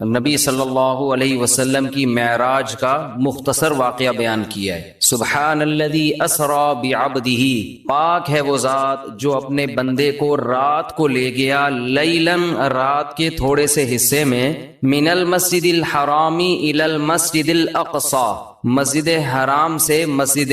نبی صلی اللہ علیہ وسلم کی معراج کا مختصر واقعہ بیان کیا ہے۔ سبحان الذی اسری بعبدہ، پاک ہے وہ ذات جو اپنے بندے کو رات کو لے گیا، لیلاً رات کے تھوڑے سے حصے میں، من المسجد الحرام الی المسجد الاقصی، مسجد حرام سے مسجد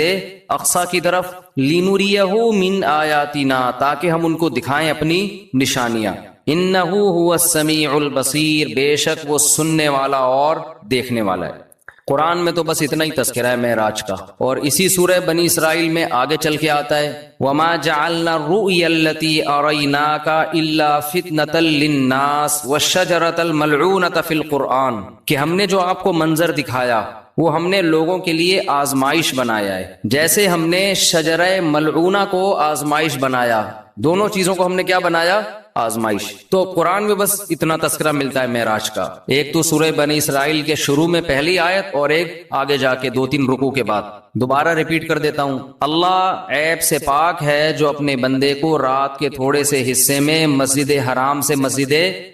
اقصی کی طرف، لنریہ من آیاتنا، تاکہ ہم ان کو دکھائیں اپنی نشانیاں، انہ هو السمیع البصیر، بے شک وہ سننے والا اور دیکھنے والا ہے۔ قرآن میں تو بس اتنا ہی تذکرہ ہے معراج کا، اور اسی سورہ بنی اسرائیل میں آگے چل کے آتا ہے وَمَا جَعَلْنَا الرُّؤْيَا الَّتِي أَرَيْنَاكَ إِلَّا فِتْنَةً لِلنَّاسِ وَالشَّجَرَةَ الْمَلْعُونَةَ فِي الْقُرْآنِ، کہ ہم نے جو آپ کو منظر دکھایا وہ ہم نے لوگوں کے لیے آزمائش بنایا ہے، جیسے ہم نے شجرہ ملعونہ کو آزمائش بنایا، دونوں چیزوں کو ہم نے کیا بنایا؟ آزمائش۔ تو قرآن میں بس اتنا تذکرہ ملتا ہے معراج کا، ایک تو سورہ بنی اسرائیل کے شروع میں پہلی آیت، اور ایک آگے جا کے 2-3 رکوع کے بعد۔ دوبارہ ریپیٹ کر دیتا ہوں، اللہ عیب سے پاک ہے جو اپنے بندے کو رات کے تھوڑے سے حصے میں مسجد حرام سے مسجد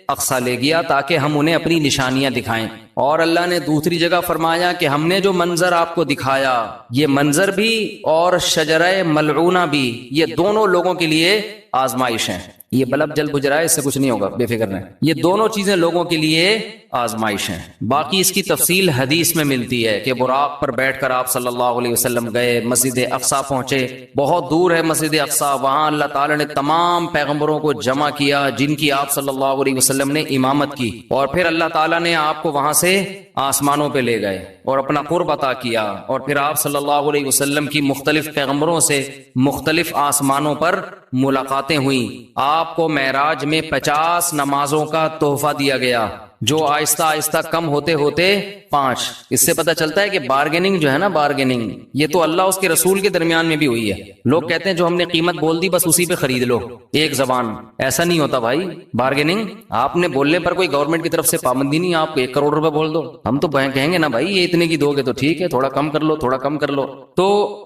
اقصی لے گیا تاکہ ہم انہیں اپنی نشانیاں دکھائیں، اور اللہ نے دوسری جگہ فرمایا کہ ہم نے جو منظر آپ کو دکھایا، یہ منظر بھی اور شجرہ ملعونہ بھی، یہ دونوں لوگوں کے لیے آزمائش ہیں۔ یہ بلب جل بجھ رہا ہے، اس سے کچھ نہیں ہوگا، بے فکر رہیں، یہ دونوں چیزیں لوگوں کے لیے آزمائش ہیں۔ باقی اس کی تفصیل حدیث میں ملتی ہے کہ براق پر بیٹھ کر آپ صلی اللہ علیہ وسلم گئے، مسجد اقصی پہنچے، بہت دور ہے مسجد اقصی، وہاں اللہ تعالی نے تمام پیغمبروں کو جمع کیا جن کی آپ صلی اللہ علیہ وسلم نے امامت کی، اور پھر اللہ تعالیٰ نے آپ کو وہاں سے آسمانوں پہ لے گئے اور اپنا قرب عطا کیا، اور پھر آپ صلی اللہ علیہ وسلم کی مختلف پیغمبروں سے مختلف آسمانوں پر ملاقاتیں ہوئیں۔ آپ کو معراج میں 50 نمازوں کا تحفہ دیا گیا، جو آہستہ آہستہ کم ہوتے ہوتے 5۔ اس سے پتہ چلتا ہے کہ بارگیننگ جو ہے نا، بارگیننگ یہ تو اللہ اس کے رسول کے درمیان میں بھی ہوئی ہے۔ لوگ کہتے ہیں جو ہم نے قیمت بول دی بس اسی پہ خرید لو، ایک زبان، ایسا نہیں ہوتا بھائی۔ بارگیننگ آپ نے بولنے پر کوئی گورنمنٹ کی طرف سے پابندی نہیں، آپ 1 کروڑ روپے بول دو، ہم تو کہیں گے نا بھائی یہ اتنے کی دو گے تو ٹھیک ہے، تھوڑا کم کر لو، تھوڑا کم کر لو۔ تو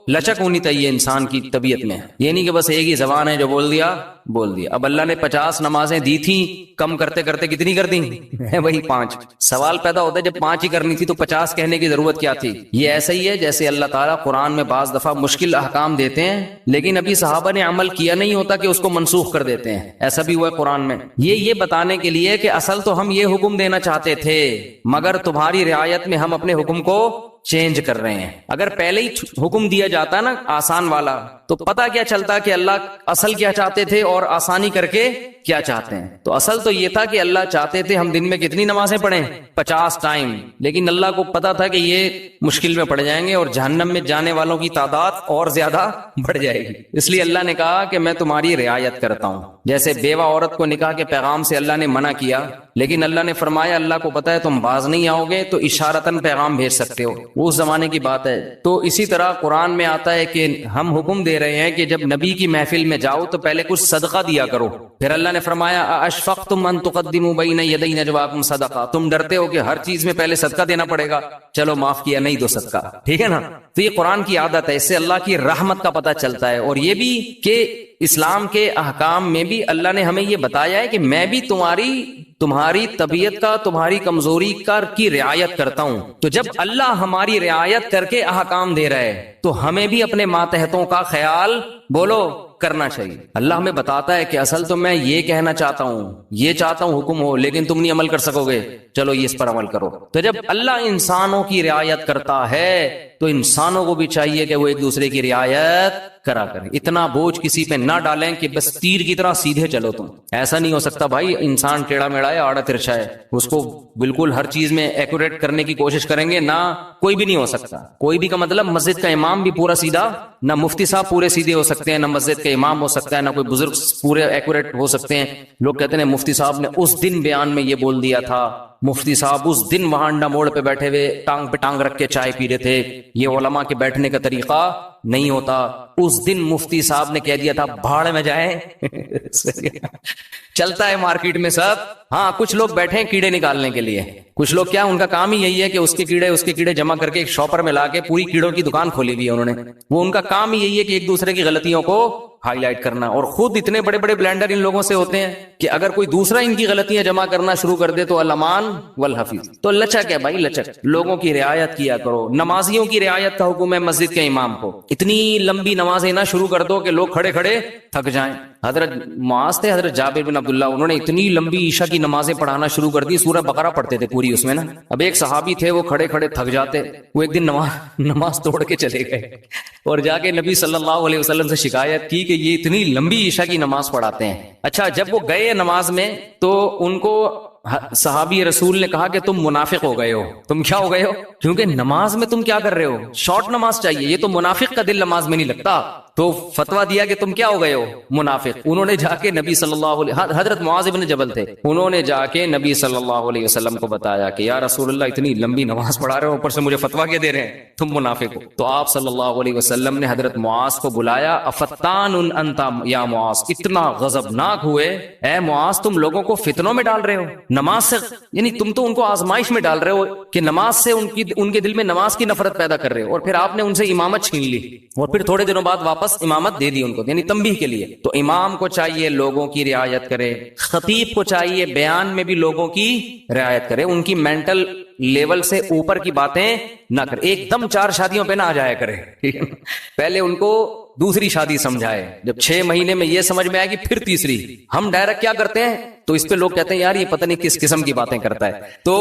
لچک ہونی چاہیے انسان کی طبیعت میں، یہ نہیں کہ بس ایک ہی زبان ہے جو بول دیا بول دیا۔ اب اللہ نے 50 نمازیں دی تھی، کم کرتے کرتے کتنی کر دی ہے؟ وہی 5۔ سوال پیدا ہوتا ہے جب 5 ہی کرنی تھی تو 50 کہنے کی ضرورت کیا تھی؟ یہ ایسا ہی ہے جیسے اللہ تعالیٰ قرآن میں بعض دفعہ مشکل احکام دیتے ہیں لیکن ابھی صحابہ نے عمل کیا نہیں ہوتا کہ اس کو منسوخ کر دیتے ہیں، ایسا بھی ہوا ہے قرآن میں۔ یہ بتانے کے لیے کہ اصل تو ہم یہ حکم دینا چاہتے تھے مگر تمہاری رعایت میں ہم اپنے حکم کو چینج کر رہے ہیں۔ اگر پہلے ہی حکم دیا جاتا نا آسان والا تو پتہ کیا چلتا کہ اللہ اصل کیا چاہتے تھے اور آسانی کر کے کیا چاہتے ہیں۔ تو اصل تو یہ تھا کہ اللہ چاہتے تھے ہم دن میں کتنی نمازیں پڑھیں؟ 50 ٹائم، لیکن اللہ کو پتا تھا کہ یہ مشکل میں پڑ جائیں گے اور جہنم میں جانے والوں کی تعداد اور زیادہ بڑھ جائے گی، اس لیے اللہ نے کہا کہ میں تمہاری رعایت کرتا ہوں۔ جیسے بیوہ عورت کو نکاح کے پیغام سے اللہ نے منع کیا، لیکن اللہ نے فرمایا اللہ کو پتا ہے تم باز نہیں آؤ گے تو اشارتاً پیغام بھیج سکتے ہو، وہ اس زمانے کی بات ہے۔ تو اسی طرح قرآن میں آتا ہے کہ ہم حکم دے رہے ہیں کہ جب نبی کی محفل میں جاؤ تو پہلے کچھ صدقہ دیا کرو۔ پھر اللہ نے فرمایا اشفقتم ان تقدموا بین یدی نجواکم صدقہ، تم ڈرتے ہو کہ ہر چیز میں پہلے صدقہ دینا پڑے گا، چلو معاف کیا، نہیں دو صدقہ، ٹھیک ہے نا۔ تو یہ قرآن کی عادت ہے، اس سے اللہ کی رحمت کا پتہ چلتا ہے، اور یہ بھی کہ اسلام کے احکام میں بھی اللہ نے ہمیں یہ بتایا ہے کہ میں بھی تمہاری طبیعت کا، تمہاری کمزوری کی رعایت کرتا ہوں۔ تو جب اللہ ہماری رعایت کر کے احکام دے رہا ہے تو ہمیں بھی اپنے ماتحتوں کا خیال بولو کرنا چاہیے۔ اللہ ہمیں بتاتا ہے کہ اصل تو میں یہ کہنا چاہتا ہوں، یہ چاہتا ہوں حکم ہو، لیکن تم نہیں عمل کر سکو گے، چلو یہ اس پر عمل کرو۔ تو جب اللہ انسانوں کی رعایت کرتا ہے تو انسانوں کو بھی چاہیے کہ وہ ایک دوسرے کی رعایت کرا کریں، اتنا بوجھ کسی پہ نہ ڈالیں کہ بس تیر کی طرح سیدھے چلو تم، ایسا نہیں ہو سکتا بھائی۔ انسان ٹیڑھا میڑا ہے، آڑا ترچھا ہے، اس کو بالکل ہر چیز میں ایکوریٹ کرنے کی کوشش کریں گے نہ، کوئی بھی نہیں ہو سکتا۔ کوئی بھی کا مطلب مسجد کا امام بھی پورا سیدھا، نہ مفتی صاحب پورے سیدھے ہو سکتے ہیں، نہ مسجد کا امام ہو سکتا ہے، نہ کوئی بزرگ پورے ایکوریٹ ہو سکتے ہیں۔ لوگ کہتے ہیں مفتی صاحب نے اس دن بیان میں یہ بول دیا تھا، مفتی صاحب اس دن وہاں انڈا موڑ پہ بیٹھے ہوئے ٹانگ پہ ٹانگ رکھ کے چائے پی رہے تھے، یہ علماء کے بیٹھنے کا طریقہ نہیں ہوتا۔ اس دن مفتی صاحب نے کہہ دیا تھا بھاڑ میں جائیں چلتا ہے مارکیٹ میں سب۔ ہاں کچھ لوگ بیٹھے ہیں کیڑے نکالنے کے لیے، کچھ لوگ کیا ان کا کام ہی یہی ہے کہ اس کے کیڑے جمع کر کے ایک شاپر میں لا کے پوری کیڑوں کی دکان کھولی ہوئی ہے انہوں نے، وہ ان کا کام ہی یہی ہے کہ ایک دوسرے کی غلطیوں کو ہائی لائٹ کرنا، اور خود اتنے بڑے بڑے بلینڈر ان لوگوں سے ہوتے ہیں کہ اگر کوئی دوسرا ان کی غلطیاں جمع کرنا شروع کر دے تو الامان والحفیظ۔ تو لچک ہے بھائی، لچک، لوگوں کی رعایت کیا کرو۔ نمازیوں کی رعایت کا حکم ہے مسجد کے امام کو۔ اتنی لمبی نمازیں نہ شروع کر دو کہ لوگ کھڑے کھڑے تھک جائیں۔ حضرت معاذ تھے، حضرت جابر بن عبداللہ، انہوں نے اتنی لمبی عشاء کی نمازیں پڑھانا شروع کر دی، سورہ بقرہ پڑھتے تھے پوری اس میں نا۔ اب ایک صحابی تھے، وہ کھڑے کھڑے تھک جاتے، وہ ایک دن نماز توڑ کے چلے گئے اور جا کے نبی صلی اللہ علیہ وسلم سے شکایت کی کہ یہ اتنی لمبی عشاء کی نماز پڑھاتے ہیں۔ اچھا، جب وہ گئے نماز میں تو ان کو صحابی رسول نے کہا کہ تم منافق ہو گئے ہو۔ تم کیا ہو گئے ہو؟ کیونکہ نماز میں تم کیا کر رہے ہو؟ شارٹ نماز چاہیے، یہ تو منافق کا دل نماز میں نہیں لگتا۔ تو فتویٰ دیا کہ تم کیا ہو گئے ہو؟ منافق۔ انہوں نے جا کے نبی صلی اللہ علیہ، حضرت معاذ بن جبل تھے، انہوں نے جا کے نبی صلی اللہ علیہ وسلم کو بتایا کہ یا رسول اللہ، اتنی لمبی نماز پڑھا رہے ہو، اوپر سے مجھے فتویٰ کیا دے رہے ہیں؟ تم منافق ہو۔ تو آپ صلی اللہ علیہ وسلم نے حضرت معاذ کو بلایا، افتان انت یا معاذ، اتنا غضبناک ہوئے، اے معاذ تم لوگوں کو فتنوں میں ڈال رہے ہو، نماز سے، یعنی تم تو ان کو آزمائش میں ڈال رہے ہو کہ نماز سے ان کے دل میں نماز کی نفرت پیدا کر رہے ہو، اور پھر آپ نے ان سے امامت چھین لی، اور پھر تھوڑے دنوں بعد واپس امامت دے دی ان کو، یعنی تنبیہ کے لیے۔ تو امام کو چاہیے لوگوں کی رعایت کرے، خطیب کو چاہیے بیان میں بھی لوگوں کی رعایت کرے، ان کی مینٹل لیول سے اوپر کی باتیں نہ کرے، ایک دم 4 شادیوں پہ نہ آ جایا کرے، پہلے ان کو دوسری شادی سمجھائے، جب 6 مہینے میں یہ سمجھ میں آئے گی پھر تیسری۔ ہم ڈائریکٹ کیا کرتے ہیں تو اس پہ لوگ کہتے ہیں یار یہ پتہ نہیں کس قسم کی باتیں کرتا ہے۔ تو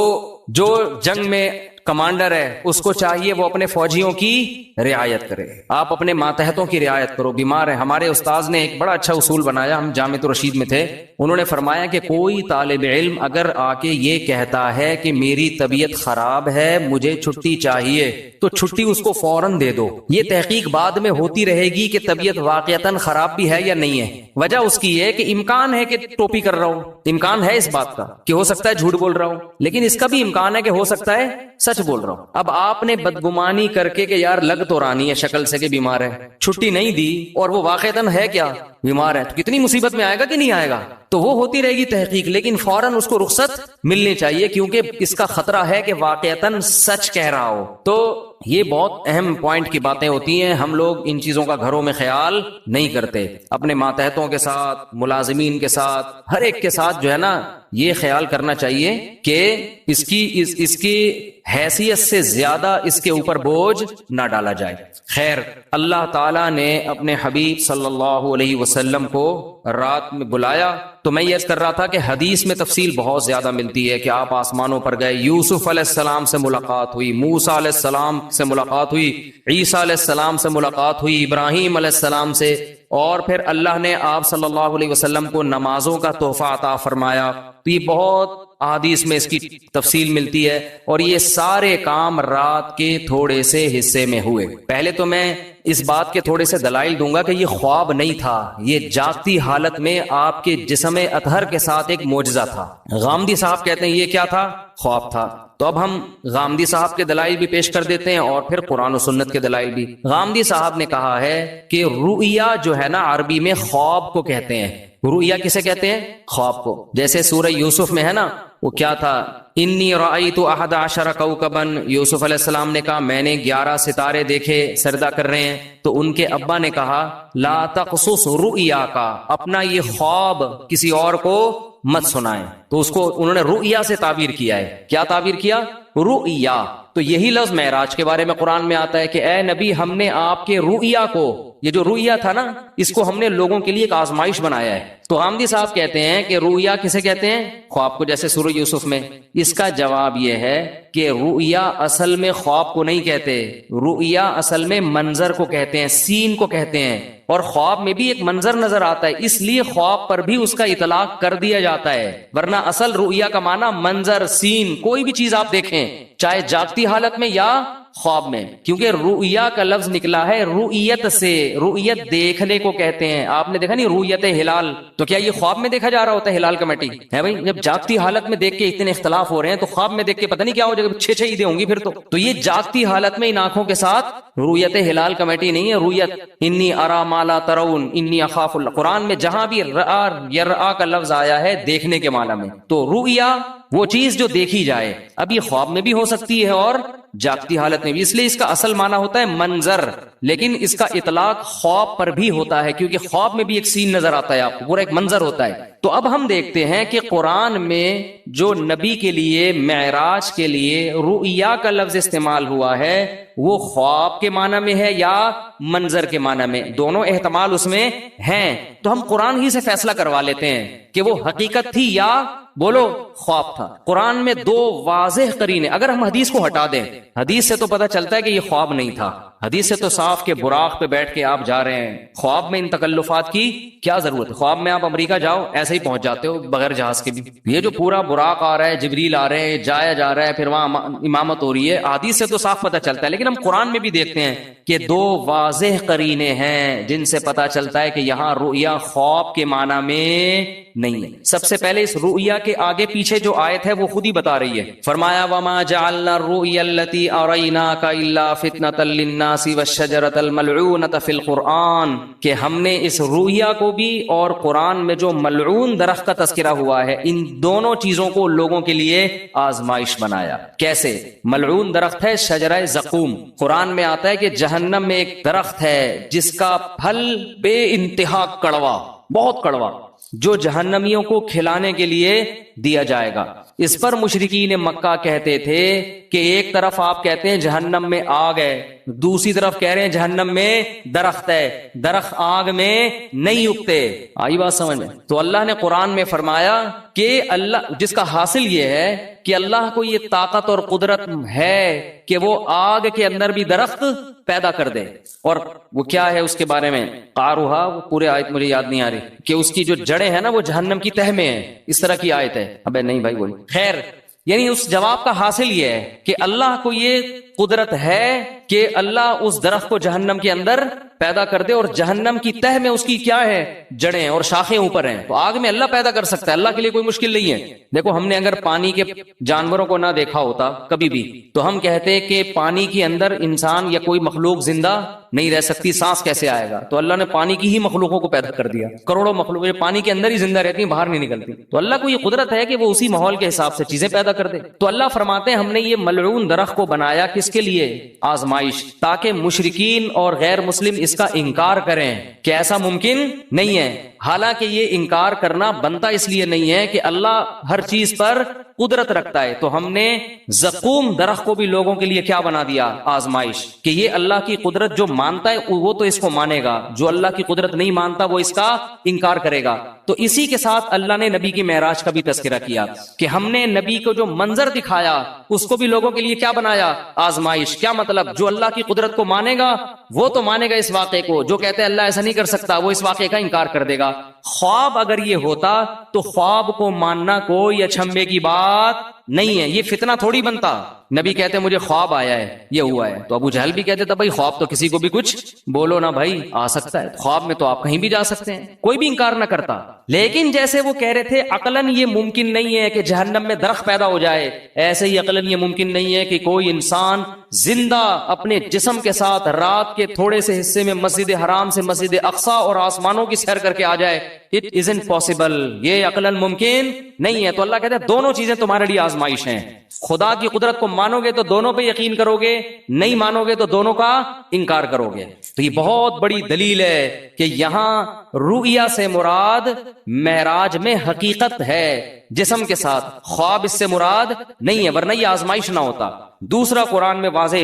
جو جنگ میں کمانڈر ہے اس کو چاہیے وہ اپنے فوجیوں کی رعایت کرے، آپ اپنے ماتحتوں کی رعایت کرو۔ بیمار ہے، ہمارے استاذ نے ایک بڑا اچھا اصول بنایا، ہم جامعۃ الرشید میں تھے، انہوں نے فرمایا کہ کوئی طالب علم اگر آ کے یہ کہتا ہے کہ میری طبیعت خراب ہے، مجھے چھٹی چاہیے، تو چھٹی اس کو فوراً دے دو۔ یہ تحقیق بعد میں ہوتی رہے گی کہ طبیعت واقعتاً خراب بھی ہے یا نہیں ہے۔ وجہ اس کی ہے کہ امکان ہے کہ ٹوپی کر رہا ہوں، امکان ہے اس بات کا کہ ہو سکتا ہے جھوٹ بول رہا ہوں، لیکن اس کا بھی امکان ہے کہ ہو سکتا ہے سچ بول رہا ہوں۔ اب آپ نے بدگمانی کر کے کہ یار لگ تو رانی ہے شکل سے کہ بیمار ہے، چھٹی نہیں دی، اور وہ واقعتاً ہے کیا بیمار ہے، تو کتنی مصیبت میں آئے گا کہ نہیں آئے گا؟ تو وہ ہوتی رہے گی تحقیق، لیکن فوراً اس کو رخصت ملنی چاہیے، کیونکہ اس کا خطرہ ہے کہ واقعتاً سچ کہہ رہا ہو۔ تو یہ بہت اہم پوائنٹ کی باتیں ہوتی ہیں، ہم لوگ ان چیزوں کا گھروں میں خیال نہیں کرتے، اپنے ماتحتوں کے ساتھ، ملازمین کے ساتھ، ہر ایک کے ساتھ جو ہے نا یہ خیال کرنا چاہیے کہ اس کی حیثیت سے زیادہ اس کے اوپر بوجھ نہ ڈالا جائے۔ خیر، اللہ تعالیٰ نے اپنے حبیب صلی اللہ علیہ وسلم کو رات میں بلایا، تو میں یہ عرض کر رہا تھا کہ حدیث میں تفصیل بہت زیادہ ملتی ہے کہ آپ آسمانوں پر گئے، یوسف علیہ السلام سے ملاقات ہوئی، موسیٰ علیہ السلام سے ملاقات ہوئی، عیسیٰ علیہ السلام سے ملاقات ہوئی، ابراہیم علیہ السلام سے، اور پھر اللہ نے آپ صلی اللہ علیہ وسلم کو نمازوں کا تحفہ عطا فرمایا۔ تو یہ بہت احادیث میں اس کی تفصیل ملتی ہے، اور یہ سارے کام رات کے تھوڑے سے حصے میں ہوئے۔ پہلے تو میں اس بات کے تھوڑے سے دلائل دوں گا کہ یہ خواب نہیں تھا، یہ جاگتی حالت میں آپ کے جسم اطہر کے ساتھ ایک معجزہ تھا۔ غامدی صاحب کہتے ہیں یہ کیا تھا؟ خواب تھا۔ تو اب ہم غامدی صاحب کے دلائل بھی پیش کر دیتے ہیں اور پھر قرآن و سنت کے دلائل بھی۔ غامدی صاحب نے کہا ہے کہ رؤیا جو ہے نا عربی میں خواب کو کہتے ہیں۔ رؤیا کسے کہتے ہیں؟ خواب کو۔ جیسے سورہ یوسف میں ہے نا، وہ کیا تھا؟ انی رأیت 11 کوکبا، یوسف علیہ السلام نے کہا میں نے 11 ستارے دیکھے سجدہ کر رہے ہیں، تو ان کے ابا نے کہا لا تقصص رؤیاک، اپنا یہ خواب کسی اور کو مت سنائیں۔ تو اس کو انہوں نے رؤیا سے تعبیر کیا ہے۔ کیا تعبیر کیا؟ رؤیا۔ تو یہی لفظ معراج کے بارے میں قرآن میں آتا ہے کہ اے نبی ہم نے آپ کے رؤیا کو، یہ جو رؤیا تھا نا اس کو ہم نے لوگوں کے لیے ایک آزمائش بنایا ہے۔ تو غامدی صاحب کہتے ہیں کہ رؤیا کسے کہتے ہیں؟ خواب کو، جیسے سورہ یوسف میں۔ اس کا جواب یہ ہے کہ رؤیا اصل میں خواب کو نہیں کہتے، رؤیا اصل میں منظر کو کہتے ہیں، سین کو کہتے ہیں، اور خواب میں بھی ایک منظر نظر آتا ہے، اس لیے خواب پر بھی اس کا اطلاق کر دیا جاتا ہے، ورنہ اصل رؤیا کا معنی منظر، سین، کوئی بھی چیز آپ دیکھیں چاہے جاگتی حالت میں یا خواب میں، کیونکہ رؤیا کا لفظ نکلا ہے رؤیت سے، رؤیت دیکھنے کو کہتے ہیں۔ آپ نے دیکھا نہیں رؤیت ہلال، تو کیا یہ خواب میں دیکھا جا رہا ہوتا ہے ہلال کمیٹی ہے بھائی؟ جب جاگتی حالت میں دیکھ کے اتنے اختلاف ہو رہے ہیں تو خواب میں دیکھ کے پتہ نہیں کیا ہو جائے گا، 6 عیدیں ہوں گی پھر تو یہ جاگتی حالت میں ان آنکھوں کے ساتھ رؤیت ہلال کمیٹی نہیں ہے، رؤیت انی ارا ما لا ترون انی اخاف اللہ۔ قرآن میں جہاں بھی رآ یرآ کا لفظ آیا ہے دیکھنے کے معنی میں، تو رؤیا وہ چیز جو دیکھی جائے، اب یہ خواب میں بھی ہو سکتی ہے اور جاگتی حالت میں بھی، اس لیے اس کا اصل معنی ہوتا ہے منظر، لیکن اس کا اطلاق خواب پر بھی ہوتا ہے، کیونکہ خواب میں بھی ایک سین نظر آتا ہے آپ کو، پورا ایک منظر ہوتا ہے۔ تو اب ہم دیکھتے ہیں کہ قرآن میں جو نبی کے لیے معراج کے لیے رؤیا کا لفظ استعمال ہوا ہے وہ خواب کے معنی میں ہے یا منظر کے معنی میں، دونوں احتمال اس میں ہیں۔ تو ہم قرآن ہی سے فیصلہ کروا لیتے ہیں کہ وہ حقیقت تھی یا بولو خواب تھا۔ قرآن میں دو واضح قرینے، اگر ہم حدیث کو ہٹا دیں، حدیث سے تو پتہ چلتا ہے کہ یہ خواب نہیں تھا، حدیث سے تو صاف کہ براق پہ بیٹھ کے آپ جا رہے ہیں، خواب میں ان تکلفات کی کیا ضرورت ہے؟ خواب میں آپ امریکہ جاؤ ایسے ہی پہنچ جاتے ہو بغیر جہاز کے بھی۔ یہ جو پورا براق آ رہا ہے، جبریل آ رہے ہیں، جایا جا رہا ہے، پھر وہاں امامت ہو رہی ہے، حدیث سے تو صاف پتہ چلتا ہے، لیکن ہم قرآن میں بھی دیکھتے ہیں کہ دو واضح قرینے ہیں جن سے پتہ چلتا ہے کہ یہاں رؤیا خواب کے معنی میں نہیں ہے۔ سب سے پہلے اس رؤیا کے آگے پیچھے جو آیت ہے وہ خود ہی بتا رہی ہے، فرمایا وَمَا جَعَلْنَا الرُّؤْيَا الَّتِي أَرَيْنَاكَ إِلَّا فِتْنَةً لِلنَّاسِ وَالشَّجَرَةَ الْمَلْعُونَةَ فِي الْقُرْآنِ، کہ ہم نے اس رؤیا کو بھی اور قرآن میں جو ملعون درخت کا تذکرہ ہوا ہے ان دونوں چیزوں کو لوگوں کے لیے آزمائش بنایا۔ کیسے؟ ملعون درخت ہے شجرہ زقوم، قرآن میں آتا ہے کہ جہنم میں ایک درخت ہے جس کا پھل بے انتہا کڑوا، بہت کڑوا، جو جہنمیوں کو کھلانے کے لیے دیا جائے گا۔ اس پر مشرکین مکہ کہتے تھے کہ ایک طرف آپ کہتے ہیں جہنم میں آگ ہے، دوسری طرف کہہ رہے ہیں جہنم میں درخت ہے، درخت آگ میں نہیں اگتے۔ آئی بات سمجھ میں؟ تو اللہ نے قرآن میں فرمایا کہ اللہ، جس کا حاصل یہ ہے کہ اللہ کو یہ طاقت اور قدرت ہے کہ وہ آگ کے اندر بھی درخت پیدا کر دے، اور وہ کیا ہے اس کے بارے میں قاروہا، وہ پورے آیت مجھے یاد نہیں آ رہی، کہ اس کی جو جڑیں ہیں نا وہ جہنم کی تہ میں ہیں، اس طرح کی آیت ہے۔ ابے نہیں بھائی وہی، خیر، یعنی اس جواب کا حاصل یہ ہے کہ اللہ کو یہ قدرت ہے کہ اللہ اس درخت کو جہنم کے اندر پیدا کر دے، اور جہنم کی تہ میں اس کی کیا ہے؟ جڑیں اور شاخیں اوپر ہیں، تو آگ میں اللہ پیدا کر سکتا ہے، اللہ کے لیے کوئی مشکل نہیں ہے۔ دیکھو ہم نے اگر پانی کے جانوروں کو نہ دیکھا ہوتا کبھی بھی تو ہم کہتے کہ پانی کے اندر انسان یا کوئی مخلوق زندہ نہیں رہ سکتی، سانس کیسے آئے گا؟ تو اللہ نے پانی کی ہی مخلوقوں کو پیدا کر دیا، کروڑوں مخلوق پانی کے اندر ہی زندہ رہتی ہیں، باہر نہیں نکلتی، تو اللہ کو یہ قدرت ہے کہ وہ اسی ماحول کے حساب سے چیزیں پیدا کر دے۔ تو اللہ فرماتے ہیں ہم نے یہ ملعون درخت کو بنایا کس کے لیے؟ آزمائش، تاکہ مشرکین اور غیر مسلم اس کا انکار کریں کہ ایسا ممکن نہیں ہے۔ حالانکہ یہ انکار کرنا بنتا اس لیے نہیں ہے کہ اللہ ہر چیز پر قدرت رکھتا ہے، تو ہم نے زقوم درخت کو بھی لوگوں کے لیے کیا بنا دیا؟ آزمائش، کہ یہ اللہ کی قدرت جو مانتا ہے وہ تو اس کو مانے گا، جو اللہ کی قدرت نہیں مانتا وہ اس کا انکار کرے گا۔ تو اسی کے ساتھ اللہ نے نبی کی معراج کا بھی تذکرہ کیا کہ ہم نے نبی کو جو منظر دکھایا اس کو بھی لوگوں کے لیے کیا بنایا؟ آزمائش۔ کیا مطلب؟ جو اللہ کی قدرت کو مانے گا وہ تو مانے گا اس واقعے کو، جو کہتے ہیں اللہ ایسا نہیں کر سکتا وہ اس واقعے کا انکار کر دے گا۔ خواب اگر یہ ہوتا تو خواب کو ماننا کوئی اچھمبے کی بات نہیں ہے، یہ فتنہ تھوڑی بنتا۔ نبی کہتے مجھے خواب آیا ہے، یہ ہوا ہے، تو ابو جہل بھی کہتے تھا بھائی خواب تو کسی کو بھی کچھ بولو نا بھائی، آ سکتا ہے، خواب میں تو آپ کہیں بھی جا سکتے ہیں، کوئی بھی انکار نہ کرتا۔ لیکن جیسے وہ کہہ رہے تھے عقلاً یہ ممکن نہیں ہے کہ جہنم میں درخت پیدا ہو جائے، ایسے ہی عقلاً یہ ممکن نہیں ہے کہ کوئی انسان زندہ اپنے جسم کے ساتھ رات کے تھوڑے سے حصے میں مسجد حرام سے مسجد اقصی اور آسمانوں کی سیر کر کے آ جائے۔ اٹ isn't possible، یہ عقلاً ممکن نہیں ہے۔ تو اللہ کہتا ہے دونوں چیزیں تمہارے لیے آزمائش ہیں، خدا کی قدرت کو مانو گے تو دونوں پہ یقین کرو گے، نہیں مانو گے تو دونوں کا انکار کرو گے۔ تو یہ بہت بڑی دلیل ہے کہ یہاں رؤیا سے مراد معراج میں حقیقت ہے جسم کے ساتھ، خواب اس سے مراد نہیں ہے، ورنہ یہ آزمائش نہ ہوتا۔ دوسرا قرآن میں واضح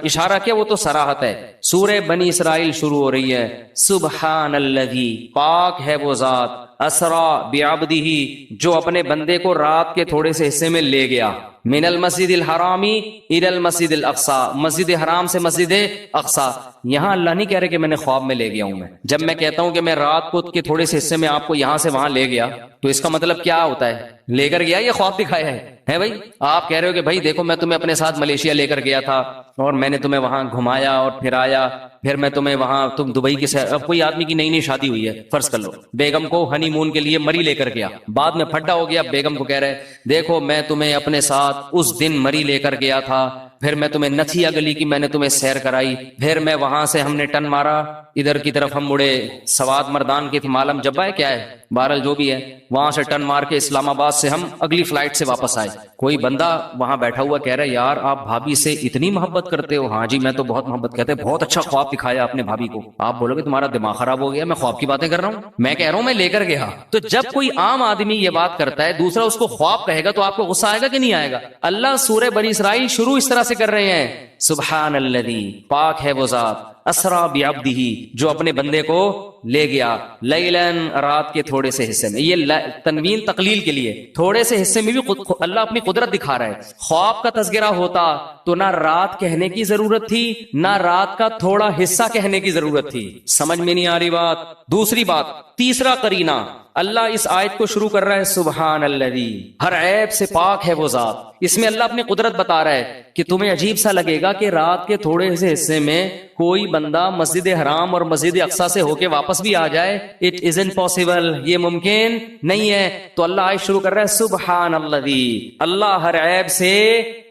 اشارہ کیا، وہ تو صراحت ہے۔ سورہ بنی اسرائیل شروع ہو رہی ہے، سبحان الذی، پاک ہے وہ ذات، اسرا بعبدہ، جو اپنے بندے کو رات کے تھوڑے سے حصے میں لے گیا، من المسجد الحرامی الی المسجد الاقصی، مسجد حرام سے مسجد اقصی۔ یہاں اللہ نہیں کہہ رہے کہ میں نے خواب میں لے گیا ہوں۔ میں جب میں کہتا ہوں کہ میں رات کو کے تھوڑے سے حصے میں آپ کو یہاں سے وہاں لے گیا تو اس کا مطلب کیا ہوتا ہے؟ لے کر گیا یا خواب دکھایا ہے بھائی؟ آپ کہہ رہے ہو کہ بھائی دیکھو میں تمہیں اپنے ساتھ ملیشیا لے کر گیا تھا اور میں نے تمہیں وہاں گھمایا اور پھرایا، پھر میں تمہیں وہاں، تم دبئی کی سیر، اب کوئی آدمی کی نئی نئی شادی ہوئی ہے، فرض کر لو بیگم کو ہنی مون کے لیے مری لے کر گیا، بعد میں پھڈا ہو گیا، بیگم کو کہہ رہے دیکھو میں تمہیں اپنے ساتھ اس دن مری لے کر گیا تھا، پھر میں تمہیں نتھیا گلی کی میں نے تمہیں سیر کرائی، پھر میں وہاں سے ہم نے ٹن مارا ادھر کی طرف، ہم مڑے سواد مردان کی تھی، معلم جبا ہے کیا ہے، بہرحال جو بھی ہے، وہاں سے ٹن مار کے اسلام آباد سے ہم اگلی فلائٹ سے واپس آئے، کوئی بندہ وہاں بیٹھا ہوا کہہ رہا ہے یار آپ بھابھی سے اتنی محبت کرتے ہو. ہاں جی میں تو بہت محبت کرتے ہیں. بہت اچھا خواب دکھایا آپ نے بھابھی کو. آپ بولو گے تمہارا دماغ خراب ہو گیا, میں خواب کی باتیں کر رہا ہوں, میں کہہ رہا ہوں میں لے کر گیا. تو جب کوئی عام آدمی یہ بات کرتا ہے, دوسرا اس کو خواب کہے گا, تو آپ کو غصہ آئے گا کہ نہیں آئے گا؟ اللہ سورہ بنی اسرائیل شروع اس طرح سے کر رہے ہیں, سبحان الذی, پاک ہے وہ ذات, اسرا بعبدہ, جو اپنے بندے کو لے گیا, لیلن, رات کے تھوڑے سے حصے میں. یہ تنوین تقلیل کے لیے, تھوڑے سے حصے میں بھی اللہ اپنی قدرت دکھا رہا ہے. خواب کا تذکرہ ہوتا تو نہ رات کہنے کی ضرورت تھی, نہ رات کا تھوڑا حصہ کہنے کی ضرورت تھی. سمجھ میں نہیں آ رہی بات؟ دوسری بات, تیسرا قرینہ, اللہ اس آیت کو شروع کر رہا ہے سبحان الذی, ہر عیب سے پاک ہے وہ ذات. اس میں اللہ اپنی قدرت بتا رہا ہے کہ تمہیں عجیب سا لگے گا کہ رات کے تھوڑے سے حصے میں کوئی بندہ مسجد حرام اور مسجد اقصی سے ہو کے واپس بھی آ جائے. اٹ ازنٹ پاسبل, یہ ممکن نہیں ہے. تو اللہ آیت شروع کر رہا ہے سبحان الذی, اللہ ہر عیب سے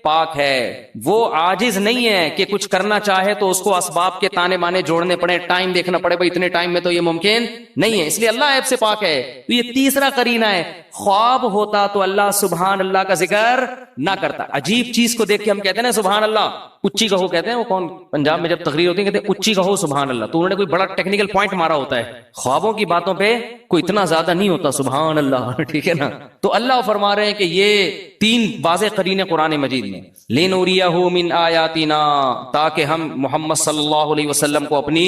پاک ہے, وہ عاجز نہیں ہے کہ کچھ کرنا چاہے تو اس کو اسباب کے تانے بانے جوڑنے پڑے, ٹائم دیکھنا پڑے, بھائی اتنے ٹائم میں تو یہ ممکن نہیں ہے, اس لیے اللہ عیب سے پاک ہے. تو یہ تیسرا قرینہ ہے. خواب ہوتا تو اللہ سبحان اللہ کا ذکر نہ کرتا. عجیب چیز کو دیکھ کے ہم کہتے ہیں نا سبحان اللہ, اچھی کہو کہتے ہیں, وہ کون پنجاب میں جب تقریر ہوتی ہے کہتے ہیں اچھی کہو سبحان اللہ, تو انہوں نے کوئی بڑا ٹیکنیکل پوائنٹ مارا ہوتا ہے. خوابوں کی باتوں پہ کوئی اتنا زیادہ نہیں ہوتا سبحان اللہ, ٹھیک ہے نا. تو اللہ فرما رہے ہیں کہ یہ تین واضح قرینے قرآن مجید میں, لِنُرِيَهُ مِنْ آیَاتِنَا, تاکہ ہم محمد صلی اللہ علیہ وسلم کو اپنی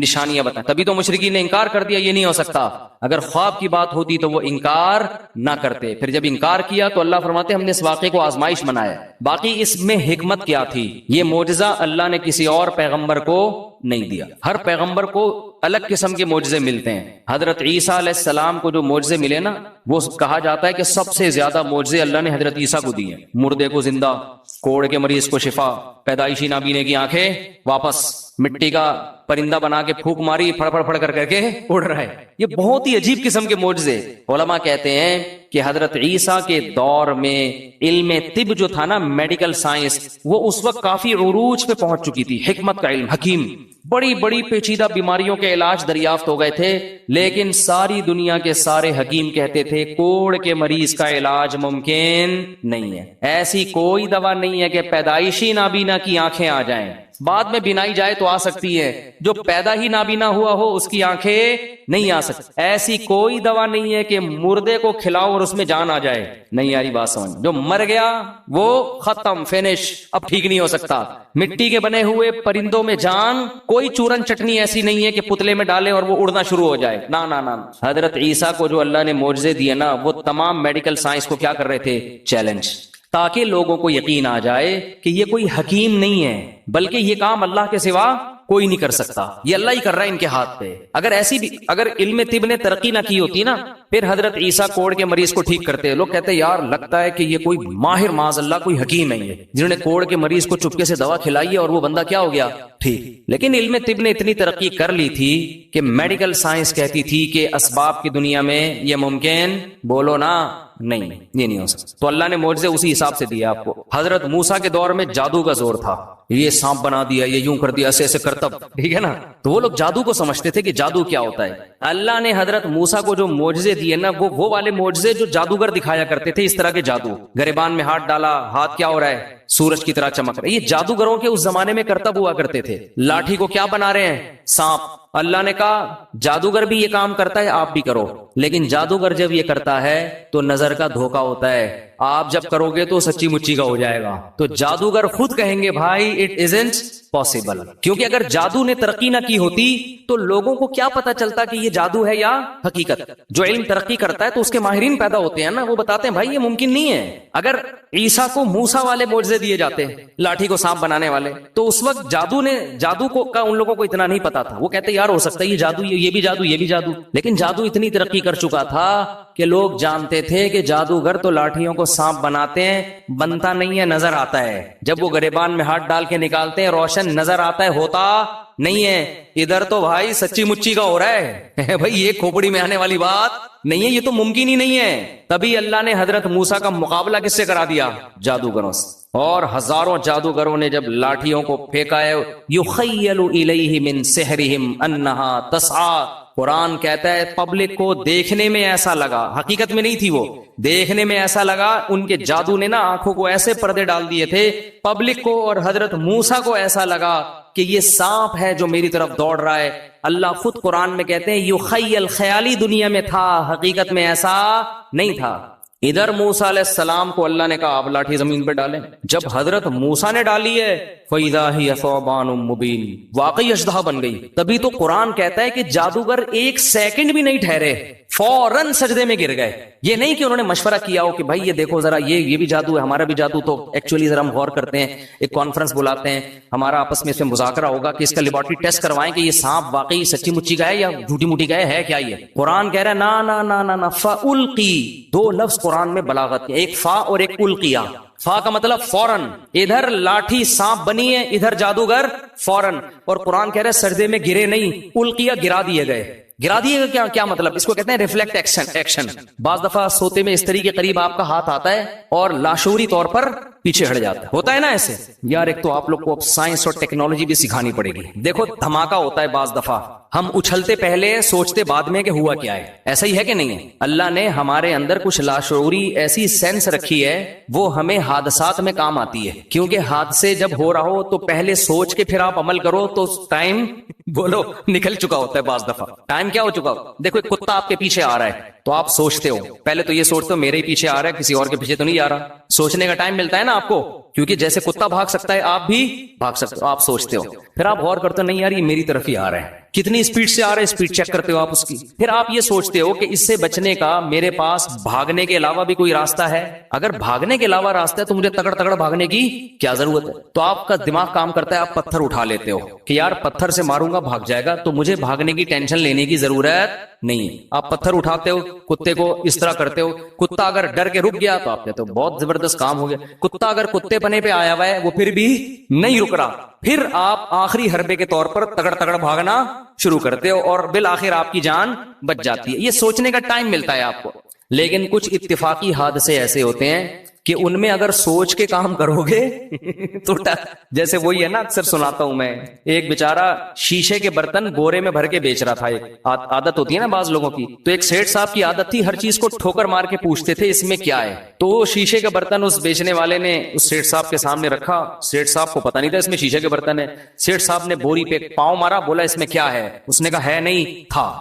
نشانیاں بتائیں. تبھی تو مشرکین نے انکار کر دیا, یہ نہیں ہو سکتا. اگر خواب کی بات ہوتی تو وہ انکار نہ کرتے. پھر جب انکار کیا تو اللہ فرماتے ہم نے اس واقعے کو آزمائش بنایا. باقی اس میں حکمت کیا تھی؟ یہ معجزہ اللہ نے کسی اور پیغمبر کو نہیں دیا. ہر پیغمبر کو الگ قسم کے معجزے ملتے ہیں. حضرت عیسیٰ علیہ السلام کو جو معجزے ملے نا, وہ کہا جاتا ہے کہ سب سے زیادہ معجزے اللہ نے حضرت عیسیٰ کو دیے. مردے کو زندہ, کوڑ کے مریض کو شفا, پیدائشی نابینے کی آنکھیں واپس, مٹی کا پرندہ بنا کے پھونک ماری, پھڑ پھڑ پھڑ کر کے اڑ رہا ہے. یہ بہت ہی عجیب قسم کے معجزے. علماء کہتے ہیں کہ حضرت عیسیٰ کے دور میں علم طب جو تھا نا, میڈیکل سائنس, وہ اس وقت کافی عروج پہ پہنچ چکی تھی. حکمت کا علم, حکیم, بڑی بڑی پیچیدہ بیماریوں کے علاج دریافت ہو گئے تھے. لیکن ساری دنیا کے سارے حکیم کہتے تھے کوڑ کے مریض کا علاج ممکن نہیں ہے. ایسی کوئی دوا نہیں ہے کہ پیدائشی نابینا کی آنکھیں آ جائیں. بعد میں بینائی جائے تو آ سکتی ہے, جو پیدا ہی نابینا ہوا ہو اس کی آنکھیں نہیں آ سکتی. ایسی کوئی دوا نہیں ہے کہ مردے کو کھلاؤ اور اس میں جان آ جائے. نہیں آ رہی بات سمجھ؟ جو مر گیا وہ ختم, فینش, اب ٹھیک نہیں ہو سکتا. مٹی کے بنے ہوئے پرندوں میں جان, کوئی چورن چٹنی ایسی نہیں ہے کہ پتلے میں ڈالے اور وہ اڑنا شروع ہو جائے. نا نا نا. حضرت عیسیٰ کو جو اللہ نے معجزے دیے نا, وہ تمام میڈیکل سائنس کو کیا کر رہے تھے؟ چیلنج, تاکہ لوگوں کو یقین آ جائے کہ یہ کوئی حکیم نہیں ہے, بلکہ یہ کام اللہ کے سوا کوئی نہیں کر سکتا, یہ اللہ ہی کر رہا ہے ان کے ہاتھ پہ. اگر ایسی بھی, اگر علم طب نے ترقی نہ کی ہوتی نا, پھر حضرت عیسیٰ کوڑ کے مریض کو ٹھیک کرتے ہیں. لوگ کہتے ہیں یار لگتا ہے کہ یہ کوئی ماہر معاذ اللہ کوئی حکیم ہے یہ, جنہوں نے کوڑ کے مریض کو چپکے سے دوا کھلائی ہے اور وہ بندہ کیا ہو گیا؟ ٹھیک. لیکن علم طب نے اتنی ترقی کر لی تھی کہ میڈیکل سائنس کہتی تھی کہ اسباب کی دنیا میں یہ ممکن, بولو نا, نہیں, یہ نہیں ہو سکتا. تو اللہ نے معجزے اسی حساب سے دیا آپ کو. حضرت موسیٰ کے دور میں جادو کا زور تھا, یہ سانپ بنا دیا, یہ یوں کر دیا, ایسے ایسے کرتب, ٹھیک ہے نا. تو وہ لوگ جادو کو سمجھتے تھے کہ جادو کیا ہوتا ہے. اللہ نے حضرت موسیٰ کو جو معجزے دیے نا, وہ والے معجزے جو جادوگر دکھایا کرتے تھے, اس طرح کے جادو. گریبان میں ہاتھ ڈالا, ہاتھ کیا ہو رہا ہے؟ سورج کی طرح چمک رہا ہے. یہ جادوگروں کے اس زمانے میں کرتب ہوا کرتے تھے. لاٹھی کو کیا بنا رہے ہیں؟ سانپ. اللہ نے کہا جادوگر بھی یہ کام کرتا ہے, آپ بھی کرو. لیکن جادوگر جب یہ کرتا ہے تو نظر کا دھوکا ہوتا ہے, آپ جب کرو گے تو سچی مچی کا ہو جائے گا. تو جادوگر خود کہیں گے بھائی اٹ ازنٹ پاسبل, کیونکہ اگر جادو نے ترقی نہ کی ہوتی تو لوگوں کو کیا پتا چلتا کہ یہ جادو ہے یا حقیقت. جو علم ترقی کرتا ہے تو اس کے ماہرین پیدا ہوتے ہیں نا, وہ بتاتے ہیں بھائی یہ ممکن نہیں ہے. اگر عیسیٰ کو موسیٰ والے معجزے دیے جاتے, لاٹھی کو سانپ بنانے والے, تو اس وقت جادو کو کا ان لوگوں کو اتنا نہیں پتا تھا. وہ کہتے یار ہو سکتا ہے یہ جادو, یہ بھی جادو, یہ بھی جادو. لیکن جادو اتنی ترقی کر چکا تھا کہ لوگ جانتے تھے کہ جادوگر تو لاٹھیوں کو سانپ بناتے ہیں, بنتا نہیں ہے, نظر آتا ہے. جب وہ گریبان میں ہاتھ ڈال کے نکالتے ہیں روشن نظر آتا ہے, ہوتا نہیں ہے. ادھر تو بھائی سچی مچی کا ہو رہا ہے بھائی, یہ کھوپڑی میں آنے والی بات نہیں ہے, یہ تو ممکن ہی نہیں ہے. تبھی اللہ نے حضرت موسیٰ کا مقابلہ کس سے کرا دیا؟ جادوگروں سے. اور ہزاروں جادوگروں نے جب لاٹھیوں کو پھینکا ہے, یخیل الیہ من سحرہم انہا تسعی, قرآن کہتا ہے پبلک کو دیکھنے میں ایسا لگا، حقیقت میں نہیں تھی وہ، دیکھنے میں ایسا لگا، ان کے جادو نے نا آنکھوں کو ایسے پردے ڈال دیے تھے، پبلک کو اور حضرت موسیٰ کو ایسا لگا کہ یہ سانپ ہے جو میری طرف دوڑ رہا ہے۔ اللہ خود قرآن میں کہتے ہیں یخیل، خیالی دنیا میں تھا، حقیقت میں ایسا نہیں تھا۔ ادھر موسیٰ علیہ السلام کو اللہ نے کہا آپ لاٹھی زمین پہ ڈالیں، جب حضرت موسیٰ نے ڈالی ہے فَإِذَا هِيَ ثُعْبَانٌ مُبِينٌ، واقعی اژدہا بن گئی۔ تبھی تو قرآن کہتا ہے کہ جادوگر ایک سیکنڈ بھی نہیں ٹھہرے، فوراً سجدے میں گر گئے۔ یہ نہیں کہ انہوں نے مشورہ کیا ہو کہ بھائی یہ دیکھو ذرا یہ بھی جادو ہے، ہمارا بھی جادو، تو ایکچولی ذرا ہم غور کرتے ہیں، ایک کانفرنس بلاتے ہیں، ہمارا آپس میں اس میں مذاکرہ ہوگا کہ اس کا لیبارٹری ٹیسٹ کروائیں کہ یہ سانپ واقعی سچی مچی کا ہے یا جھوٹی موٹی کا ہے کیا یہ۔ قرآن کہہ رہا ہے نا نا نا نا نا، فَأُلْقِي، دو لفظ قرآن میں بلاغت ہے، ایک فا اور ایک القیہ۔ فا کا مطلب فوراً، ادھر لاٹھی سانپ بنی ہے، ادھر جادوگر فوراً، اور قرآن کہہ رہا ہے سجدے میں گرے نہیں، القیہ گرا دیے گئے۔ گرا دیے گا کیا مطلب؟ اس کو کہتے ہیں ریفلیکٹ ایکشن۔ بعض دفعہ سوتے میں استری کے قریب آپ کا ہاتھ آتا ہے اور لاشعوری طور پر پیچھے ہٹ جاتا ہے، ہوتا ہے نا ایسے۔ یار ایک تو آپ لوگ کو اب سائنس اور ٹیکنالوجی بھی سکھانی پڑے گی۔ دیکھو دھماکہ ہوتا ہے بعض دفعہ، ہم اچھلتے پہلے سوچتے بعد میں کہ ہوا کیا ہے، ایسا ہی ہے کہ نہیں ہے؟ اللہ نے ہمارے اندر کچھ لاشعوری ایسی سینس رکھی ہے، وہ ہمیں حادثات میں کام آتی ہے، کیونکہ حادثے جب ہو رہا ہو تو پہلے سوچ کے پھر آپ عمل کرو تو ٹائم بولو نکل چکا ہوتا ہے، بعض دفعہ ٹائم کیا ہو چکا ہو۔ دیکھو ایک کتا آپ کے پیچھے آ رہا ہے تو آپ سوچتے ہو، پہلے تو یہ سوچتے ہو میرے ہی پیچھے آ رہا ہے، کسی اور کے پیچھے تو نہیں آ رہا۔ سوچنے کا ٹائم ملتا ہے نا آپ کو، کیونکہ جیسے کتا بھاگ سکتا ہے آپ بھی بھاگ سکتے ہو، آپ سوچتے ہو، پھر آپ غور کرتے ہو نہیں یار یہ میری طرف ہی آ رہا ہے، کتنی اسپیڈ سے آ رہا ہے، اسپیڈ چیک کرتے ہو آپ اس کی، پھر آپ یہ سوچتے ہو کہ اس سے بچنے کا میرے پاس بھاگنے کے علاوہ بھی کوئی راستہ ہے، اگر بھاگنے کے علاوہ راستہ ہے تو مجھے تگڑ بھاگنے کی کیا ضرورت ہے؟ تو آپ کا دماغ کام کرتا ہے، آپ پتھر اٹھا لیتے ہو کہ یار پتھر سے ماروں گا بھاگ جائے گا تو مجھے بھاگنے کی ٹینشن لینے کی ضرورت نہیں ہے۔ آپ پتھر اٹھاتے ہو، کتے کو اس طرح کرتے ہو، کتا اگر ڈر کے رک گیا تو آپ کہتے ہو بہت زبردست کام ہو گیا، کتا اگر کتے پنے پہ آیا ہوا ہے وہ پھر بھی نہیں رک رہا، پھر آپ آخری حربے کے طور پر تگڑ بھاگنا شروع کرتے ہو اور بالآخر آپ کی جان بچ جاتی ہے۔ یہ سوچنے کا ٹائم ملتا ہے آپ کو۔ لیکن کچھ اتفاقی حادثے ایسے ہوتے ہیں کہ ان میں اگر سوچ کے کام کرو گے تو جیسے وہی ہے نا، اکثر سناتا ہوں میں، ایک بیچارہ شیشے کے برتن بورے میں بھر کے بیچ رہا تھا، ایک عادت ہوتی ہے نا بعض لوگوں کی، تو ایک سیٹھ صاحب کی عادت تھی ہر چیز کو ٹھوکر مار کے پوچھتے تھے اس میں کیا ہے، تو شیشے کا برتن اس بیچنے والے نے اس سیٹھ صاحب کے سامنے رکھا، سیٹھ صاحب کو پتا نہیں تھا اس میں شیشے کے برتن ہے، سیٹھ صاحب نے بوری پہ پاؤں مارا، بولا اس میں کیا ہے، اس نے کہا ہے نہیں تھا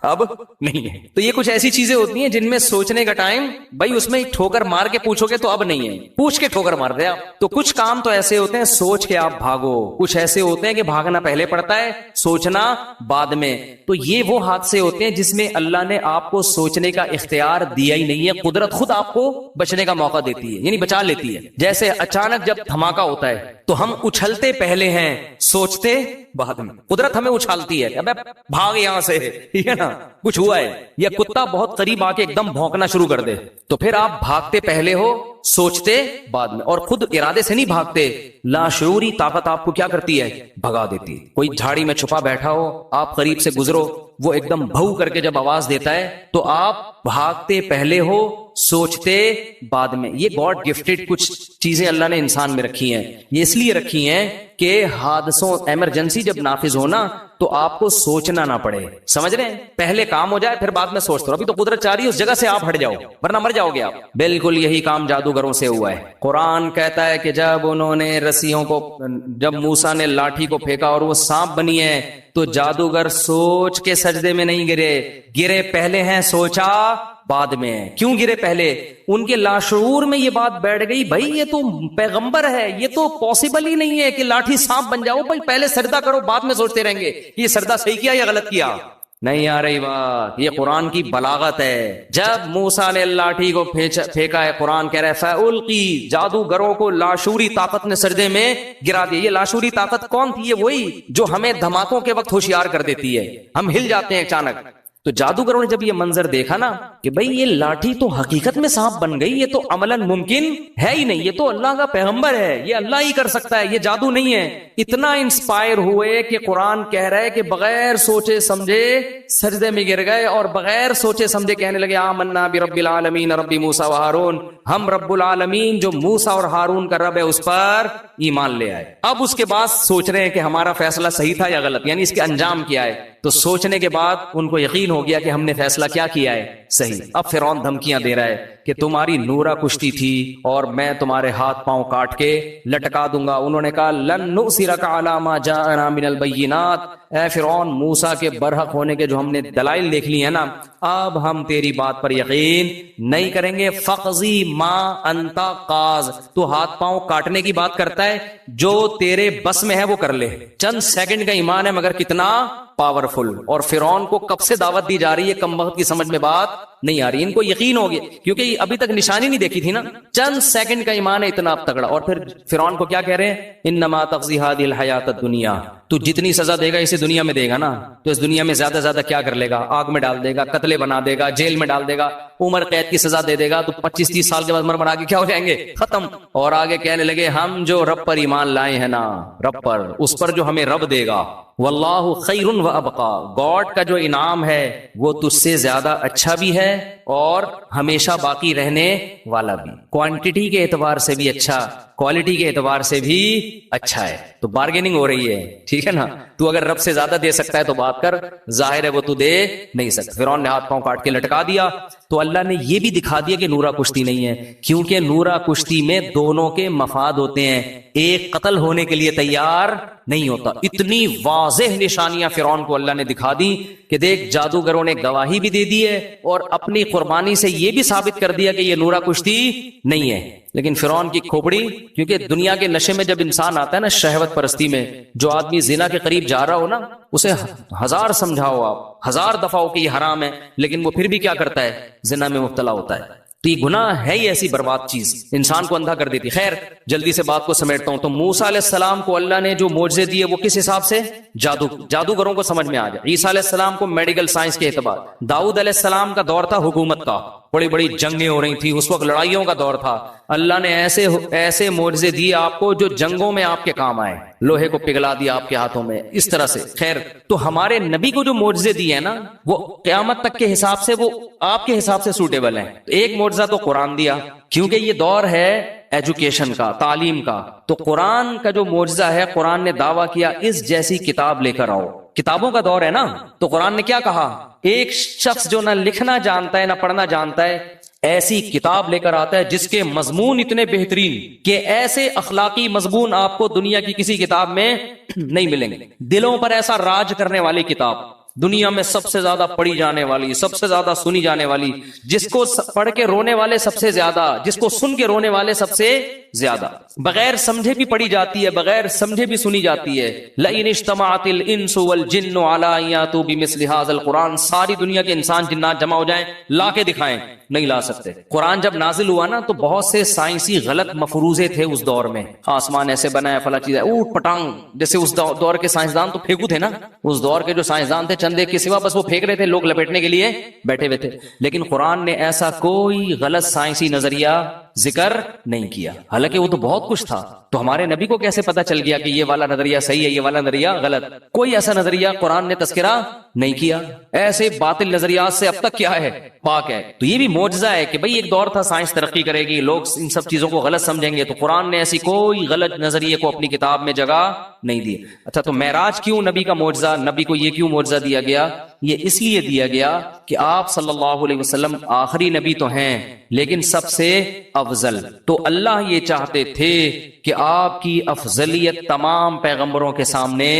اب نہیں ہے۔ تو یہ کچھ ایسی چیزیں ہوتی ہیں جن میں سوچنے کا ٹائم، بھائی اس میں ٹھوکر مار کے پوچھو گے تو اب نہیں ہے، پوچھ کے ٹھوکر مار دے آپ۔ تو کچھ کام تو ایسے ہوتے ہیں سوچ کے آپ بھاگو، کچھ ایسے ہوتے ہیں کہ بھاگنا پہلے پڑتا ہے، سوچنا بعد میں۔ تو یہ وہ حادثے ہوتے ہیں جس میں اللہ نے آپ کو سوچنے کا اختیار دیا ہی نہیں ہے، قدرت خود آپ کو بچنے کا موقع دیتی ہے، یعنی بچا لیتی ہے۔ جیسے اچانک جب دھماکہ ہوتا ہے تو ہم اچھلتے پہلے ہیں، سوچتے بعد میں۔ قدرت ہمیں اچھالتی ہے، ابے بھاگ یہاں سے، ٹھیک ہے نا، کچھ ہوا ہے، یا کتا بہت قریب آ کے ایک دم بھونکنا شروع کر دے تو پھر آپ بھاگتے پہلے ہو، سوچتے بعد میں، اور خود ارادے سے نہیں بھاگتے، لاشعوری طاقت آپ کو کیا کرتی ہے، بھگا دیتی ہے۔ کوئی جھاڑی میں چھپا بیٹھا ہو، آپ قریب سے گزرو، وہ ایک دم بھو کر کے جب آواز دیتا ہے تو آپ بھاگتے پہلے ہو، سوچتے بعد میں۔ یہ گاڈ گفٹڈ کچھ چیزیں اللہ نے انسان میں رکھی ہیں، یہ اس لیے رکھی ہیں کہ حادثوں، ایمرجنسی جب نافذ ہونا تو آپ کو سوچنا نہ پڑے، سمجھ رہے ہیں، پہلے کام ہو جائے پھر بعد میں سوچتے رہو۔ ابھی تو قدرت چاہ رہی ہے اس جگہ سے آپ ہٹ جاؤ ورنہ مر جاؤ گے آپ۔ بالکل یہی کام جادوگروں سے ہوا ہے۔ قرآن کہتا ہے کہ جب انہوں نے رسیوں کو، جب موسیٰ نے لاٹھی کو پھینکا اور وہ سانپ بنی ہے تو جادوگر سوچ کے سجدے میں نہیں گرے پہلے ہیں، سوچا بعد میں۔ کیوں گرے پہلے؟ ان کے لاشعور میں یہ بات بیٹھ گئی، بھائی یہ تو پیغمبر ہے، یہ تو پاسبل ہی نہیں ہے کہ لاٹھی سانپ بن جاؤ، بھائی پہلے سجدہ کرو بعد میں سوچتے رہیں گے یہ سجدہ صحیح کیا یا غلط کیا۔ نہیں آ رہی بات، یہ قرآن کی بلاغت ہے۔ جب موسیٰ نے لاٹھی کو پھینکا ہے، قرآن کہہ رہا ہے فَأُلْقِي، جادوگروں کو لاشعوری طاقت نے سجدے میں گرا دیا۔ یہ لاشعوری طاقت کون تھی؟ یہ وہی جو ہمیں دھماکوں کے وقت ہوشیار کر دیتی ہے، ہم ہل جاتے ہیں اچانک۔ تو جادوگروں نے جب یہ منظر دیکھا نا کہ بھئی یہ لاٹھی تو حقیقت میں سانپ بن گئی، یہ تو عملاً ممکن ہے ہی نہیں، یہ تو اللہ کا پیغمبر ہے، یہ اللہ ہی کر سکتا ہے، یہ جادو نہیں ہے۔ اتنا انسپائر ہوئے کہ قرآن کہہ رہے کہ بغیر سوچے سمجھے سجدے میں گر گئے اور بغیر سوچے سمجھے کہنے لگے آمنا برب العالمین رب موسیٰ و ہارون، ہم رب العالمین جو موسیٰ اور ہارون کا رب ہے اس پر ایمان لے آئے۔ اب اس کے بعد سوچ رہے ہیں کہ ہمارا فیصلہ صحیح تھا یا غلط، یعنی اس کے انجام کیا ہے۔ تو سوچنے کے بعد ان کو یقین ہو گیا کہ ہم نے فیصلہ کیا کیا ہے، صحیح۔ اب فرعون دھمکیاں دے رہا ہے کہ تمہاری نورا کشتی تھی اور میں تمہارے ہاتھ پاؤں کاٹ کے لٹکا دوں گا۔ انہوں نے کہا لن نؤثرک علی ما جاءنا من البینات، اے فرعون موسیٰ کے برحق ہونے کے جو ہم نے دلائل دیکھ لی ہیں نا، اب ہم تیری بات پر یقین نہیں کریں گے۔ فقضی ما انت قاض، تو ہاتھ پاؤں کاٹنے کی بات کرتا ہے، جو تیرے بس میں ہے وہ کر لے۔ چند سیکنڈ کا ایمان ہے مگر کتنا پاورفل۔ اور فرعون کو کب سے دعوت دی جا رہی ہے، کم وقت کی سمجھ میں بات نہیں آ رہی، ان کو یقین ہو گیا کیونکہ ابھی تک نشانی نہیں دیکھی تھی نا، چند سیکنڈ کا ایمان ہے اتنا تگڑا۔ اور پھر فرعون کو کیا کہہ رہے ہیں، انما تقضی هذه الحیات الدنیا، تو جتنی سزا دے گا اسے دنیا میں دے گا نا، تو اس دنیا میں زیادہ سے زیادہ کیا کر لے گا، آگ میں ڈال دے گا، قتلے بنا دے گا، جیل میں ڈال دے گا، عمر قید کی سزا دے دے گا، تو 25-30 سال کے بعد مر مر کے کیا ہو جائیں گے، ختم۔ اور آگے کہنے لگے ہم جو رب پر ایمان لائے ہیں نا، رب پر، اس پر جو ہمیں رب دے گا، واللہ خیر و ابقا، گاڈ کا جو انعام ہے وہ تجھ سے زیادہ اچھا بھی ہے اور ہمیشہ باقی رہنے والا بھی، کوانٹٹی کے اعتبار سے بھی اچھا، کوالٹی کے اعتبار سے بھی اچھا ہے۔ تو بارگیننگ ہو رہی ہے، ٹھیک ہے نا، تو اگر رب سے زیادہ دے سکتا ہے تو بات کر، ظاہر ہے وہ تو دے نہیں سکتا۔ فرعون نے ہاتھ پاؤں کاٹ کے لٹکا دیا۔ تو اللہ نے یہ بھی دکھا دیا کہ نورا کشتی نہیں ہے، کیونکہ نورا کشتی میں دونوں کے مفاد ہوتے ہیں، ایک قتل ہونے کے لیے تیار نہیں ہوتا۔ اتنی واضح نشانیاں فرعون کو اللہ نے دکھا دی کہ دیکھ جادوگروں نے گواہی بھی دے دی ہے اور اپنی قربانی سے یہ بھی ثابت کر دیا کہ یہ نورا کشتی نہیں ہے۔ لیکن فرعون کی کھوپڑی، کیونکہ دنیا کے نشے میں جب انسان آتا ہے نا، شہوت پرستی میں، جو آدمی زنا کے قریب جا رہا ہو نا، اسے 1000 سمجھاؤ آپ، 1000 دفعہ ہو کہ یہ حرام ہے، لیکن وہ پھر بھی کیا کرتا ہے، زنا میں مبتلا ہوتا ہے۔ تو یہ گناہ ہے ہی ایسی برباد چیز، انسان کو اندھا کر دیتی۔ خیر جلدی سے بات کو سمیٹتا ہوں۔ تو موسیٰ علیہ السلام کو اللہ نے جو معجزے دیے وہ کس حساب سے، جادوگروں کو سمجھ میں آ جائے۔ عیسیٰ علیہ السلام کو میڈیکل سائنس کے اعتبار، داؤد علیہ السلام کا دور تھا حکومت کا، بڑی بڑی جنگیں ہو رہی تھی، اس وقت لڑائیوں کا دور تھا، اللہ نے ایسے معجزے دیے آپ کو جو جنگوں میں آپ کے کام آئے، لوہے کو پگھلا دیا آپ کے ہاتھوں میں، اس طرح سے۔ خیر تو ہمارے نبی کو جو معجزے دیے ہیں نا، وہ قیامت تک کے حساب سے وہ آپ کے حساب سے سوٹیبل ہیں۔ ایک معجزہ تو قرآن دیا، کیونکہ یہ دور ہے ایجوکیشن کا، تعلیم کا، تو قرآن کا جو معجزہ ہے، قرآن نے دعویٰ کیا اس جیسی کتاب لے کر آؤ۔ کتابوں کا دور ہے نا، تو قرآن نے کیا کہا، ایک شخص جو نہ لکھنا جانتا ہے نہ پڑھنا جانتا ہے، ایسی کتاب لے کر آتا ہے جس کے مضمون اتنے بہترین کہ ایسے اخلاقی مضمون آپ کو دنیا کی کسی کتاب میں نہیں ملیں گے، دلوں پر ایسا راج کرنے والی کتاب، دنیا میں سب سے زیادہ پڑھی جانے والی، سب سے زیادہ سنی جانے والی، جس کو پڑھ کے رونے والے سب سے زیادہ، جس کو سن کے رونے والے سب سے زیادہ، بغیر سمجھے بھی پڑھی جاتی ہے، بغیر سمجھے بھی سنی جاتی ہے۔ لئن اجتمعت الانس والجن علی ان یاتوا بمثل هذا القرآن، ساری دنیا کے انسان جنات جمع ہو جائیں، لا کے دکھائیں، نہیں لا سکتے۔ قرآن جب نازل ہوا نا تو بہت سے سائنسی غلط مفروضے تھے اس دور میں، آسمان ایسے بنا ہے، فلاں چیز ہے، اوٹ پٹانگ، جیسے اس دور کے سائنسدان تو پھینکو تھے نا، اس دور کے جو سائنسدان تھے چند ایک کے سوا بس وہ پھینک رہے تھے، لوگ لپیٹنے کے لیے بیٹھے ہوئے تھے۔ لیکن قرآن نے ایسا کوئی غلط سائنسی نظریہ ذکر نہیں کیا، حالانکہ وہ تو بہت کچھ تھا۔ تو ہمارے نبی کو کیسے پتا چل گیا کہ یہ والا نظریہ صحیح ہے، یہ والا نظریہ غلط؟ کوئی ایسا نظریہ قرآن نے تذکرہ نہیں کیا، ایسے باطل نظریات سے اب تک کیا ہے، پاک ہے۔ تو یہ بھی معجزہ ہے کہ بھئی ایک دور تھا سائنس ترقی کرے گی، لوگ ان سب چیزوں کو غلط سمجھیں گے، تو قرآن نے ایسی کوئی غلط نظریے کو اپنی کتاب میں جگہ نہیں دی۔ اچھا تو معراج کیوں نبی کا معجزہ، نبی کو یہ کیوں معجزہ دیا گیا؟ یہ اس لیے دیا گیا کہ آپ صلی اللہ علیہ وسلم آخری نبی تو ہیں لیکن سب سے افضل، تو اللہ یہ چاہتے تھے کہ آپ کی افضلیت تمام پیغمبروں کے سامنے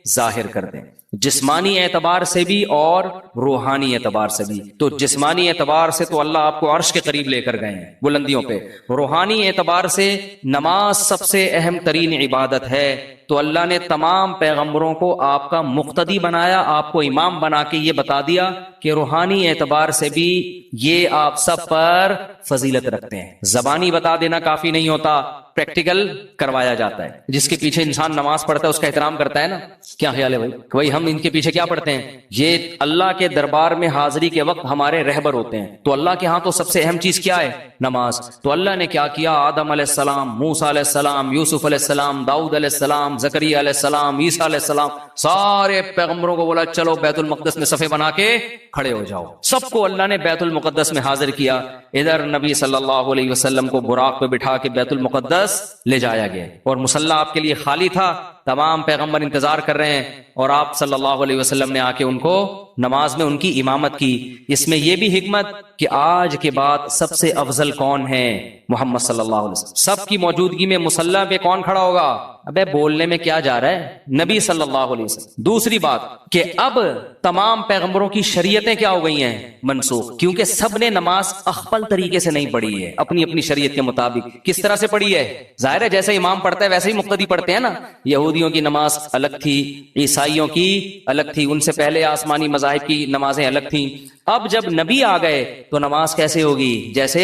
ظاہر کر دیں، جسمانی اعتبار سے بھی اور روحانی اعتبار سے بھی۔ تو جسمانی اعتبار سے تو اللہ آپ کو عرش کے قریب لے کر گئے ہیں، بلندیوں پہ۔ روحانی اعتبار سے نماز سب سے اہم ترین عبادت ہے، تو اللہ نے تمام پیغمبروں کو آپ کا مقتدی بنایا، آپ کو امام بنا کے یہ بتا دیا کہ روحانی اعتبار سے بھی یہ آپ سب پر فضیلت رکھتے ہیں۔ زبانی بتا دینا کافی نہیں ہوتا، پریکٹیکل کروایا جاتا ہے۔ جس کے پیچھے انسان نماز پڑھتا ہے اس کا احترام کرتا ہے نا، کیا خیال ہے بھائی ہم ان کے پیچھے کیا پڑھتے ہیں؟ یہ اللہ کے دربار میں حاضری کے وقت ہمارے رہبر ہوتے ہیں، تو اللہ کے ہاں تو سب سے اہم چیز کیا ہے؟ نماز۔ تو اللہ نے کیا کیا؟ آدم علیہ السلام، موسیٰ علیہ السلام، یوسف علیہ السلام، داؤد علیہ السلام، زکریا علیہ السلام، عیسیٰ علیہ السلام، سارے پیغمبروں کو بولا چلو بیت المقدس میں صفے بنا کے کھڑے ہو جاؤ۔ سب کو اللہ نے بیت المقدس میں حاضر کیا۔ ادھر نبی صلی اللہ علیہ وسلم کو براق پہ بٹھا کے بیت المقدس لے جایا گیا اور مصلی آپ کے لیے خالی تھا، تمام پیغمبر انتظار کر رہے ہیں اور آپ صلی اللہ علیہ وسلم نے آ کے ان کو نماز میں ان کی امامت کی۔ اس میں یہ بھی حکمت کہ آج کے بعد سب سے افضل کون ہے؟ محمد صلی اللہ علیہ وسلم۔ سب کی موجودگی میں مصلی پہ کون کھڑا ہوگا؟ ابے بولنے میں کیا جا رہا ہے؟ نبی صلی اللہ علیہ وسلم۔ دوسری بات کہ اب تمام پیغمبروں کی شریعتیں کیا ہو گئی ہیں؟ منسوخ، کیونکہ سب نے نماز اخبل طریقے سے نہیں پڑھی ہے، اپنی اپنی شریعت کے مطابق۔ کس طرح سے پڑھی ہے؟ ظاہر ہے جیسے امام پڑھتا ہے ویسے ہی مقتدی پڑھتے ہیں نا۔ یہودیوں کی نماز الگ تھی، عیسائیوں کی الگ تھی، ان سے پہلے آسمانی مذاہب کی نمازیں الگ تھیں۔ اب جب نبی آ گئے تو نماز کیسے ہوگی؟ جیسے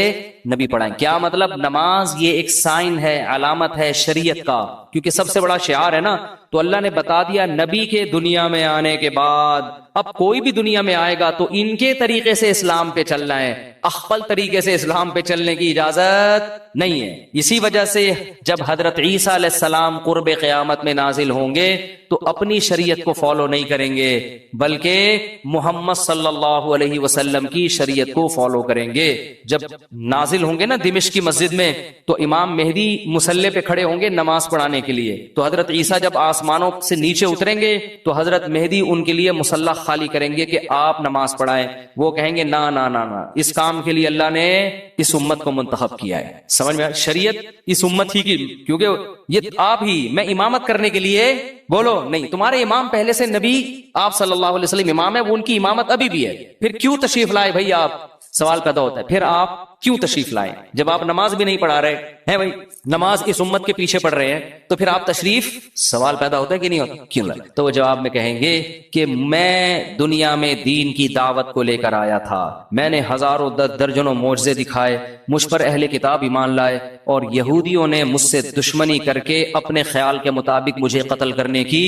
نبی پڑھائیں۔ کیا مطلب؟ نماز یہ ایک سائن ہے، علامت ہے شریعت کا، کیونکہ سب سے بڑا شعار ہے نا۔ تو اللہ نے بتا دیا نبی کے دنیا میں آنے کے بعد اب کوئی بھی دنیا میں آئے گا تو ان کے طریقے سے اسلام پہ چلنا ہے، اخبل طریقے سے اسلام پہ چلنے کی اجازت نہیں ہے۔ اسی وجہ سے جب حضرت عیسیٰ علیہ السلام قرب قیامت میں نازل ہوں گے تو اپنی شریعت کو فالو نہیں کریں گے، بلکہ محمد صلی اللہ علیہ وسلم کی شریعت کو فالو کریں گے۔ جب نازل ہوں گے نا دمشق کی مسجد میں تو امام مہدی مصلی پہ کھڑے ہوں گے نماز پڑھانے کے لیے، تو حضرت عیسیٰ جب آسمانوں سے نیچے اتریں گے تو حضرت مہدی ان کے لیے مصلی خالی کریں گے کہ آپ نماز پڑھائیں۔ وہ کہیں گے نا نا نا نا، اس کام کے لیے اللہ نے اس امت کو منتخب کیا ہے۔ سمجھ میں؟ شریعت اس امت ہی کی، کیونکہ یہ آپ ہی میں امامت کرنے کے لیے بولو نہیں، تمہارے امام پہلے سے نبی آپ صلی اللہ علیہ وسلم امام ہے، وہ ان کی امامت ابھی بھی ہے، پھر کیوں تشریف لائے بھائی آپ؟ سوال پیدا ہوتا ہے پھر آپ کیوں تشریف لائے جب آپ نماز بھی نہیں پڑھا رہے ہیں؟ بھائی نماز اس امت کے پیچھے پڑھ رہے ہیں تو پھر آپ تشریف، سوال پیدا ہوتا ہے کہ نہیں ہوتا؟ کیوں لائے؟ تو وہ جواب میں کہیں گے کہ میں دنیا میں دین کی دعوت کو لے کر آیا تھا، میں نے ہزاروں درجنوں معجزے دکھائے، مجھ پر اہل کتاب ایمان لائے اور یہودیوں نے مجھ سے دشمنی کر کے اپنے خیال کے مطابق مجھے قتل کرنے کی